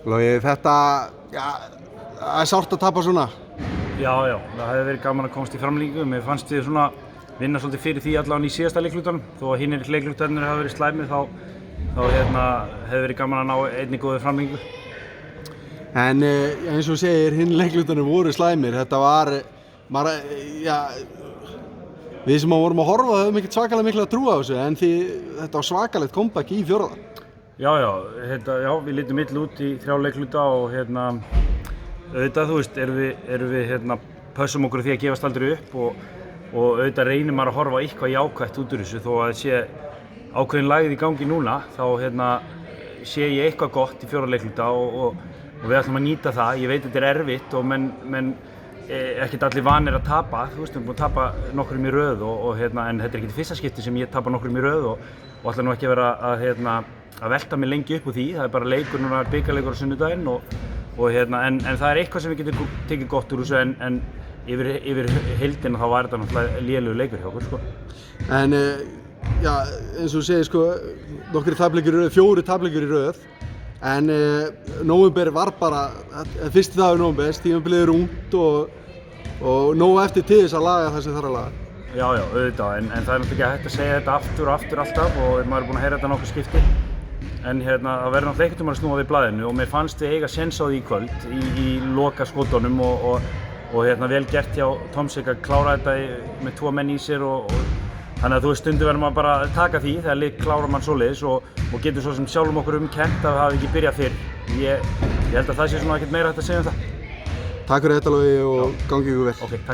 Logi, þetta, já, það sárt að tapa svona. Já, það hefði verið gaman að komast í framlengingu. Mér fannst við svona vinna svolítið fyrir því allavega í síðasta leiklutanum. Þó að hinir leiklutarnir hafa verið slæmir þá hefði verið gaman að ná einni góðu framlengingu. En eins og segir, hinn leiklutarnir voru slæmir. Þetta var, við sem vorum að horfa höfum ekkert svakalega miklu að trúa á þessu, en þetta var svakalegt comeback í fjórða. Já, við lítum illa út í 3 leikluta og auðvitað, þú veist, erum við pössum okkur því að gefast aldrei upp og auðvitað reynir maður að horfa eitthvað jákvætt út úr þessu þó að sé ákveðin lagið í gangi núna þá sé ég eitthvað gott í 4 leikluta og við ætlum að nýta það. Ég veit að þetta erfitt og menn ekkert allir vanir að tapa, þú veist, við erum búin að tapa nokkrum í röð en þetta ekkert í fyrsta skipti sem ég tapa nokkrum í röð og ætla nú ekki að vera að velta mig lengi upp úr því. Það bara leikur núna, bikarleikur á sunnudaginn en það eitthvað sem við getum tekið gott úr þessu en yfir heildina þá var þetta náttúrulega lélegur leikur hjá okkur, sko. En eins og þú segir, sko, nokkrir tapleikir í röð, 4 tapleikir í röð en nóvember var bara, fyrsti dagur nóvembers, tímabilið er ungt og nóg eftir til þess að laga það sem þarf að laga. Já, auðvitað, en það náttúrulega ekki hægt að segja þetta aftur og aftur alltaf og maður búinn að heyra þetta nokkuð skipti. En það verður náttúrulega ekkert að snúa við blaðinu og mér fannst við eiga séns á því í kvöld í loka skotunum og vel gert hjá Tomsik að klára þetta með 2 menn í sér og þannig að þú veist, stundum verður maður bara að taka því þegar lið klárar mann svoleiðis og getur svo sem sjálfum okkur kennt að það hafi ekki byrjað fyrr. Ég held að það sé svona ekkert meira hægt að segja um það. Takk fyrir þetta, Logi, og gangi ykkur vel. Ok, takk.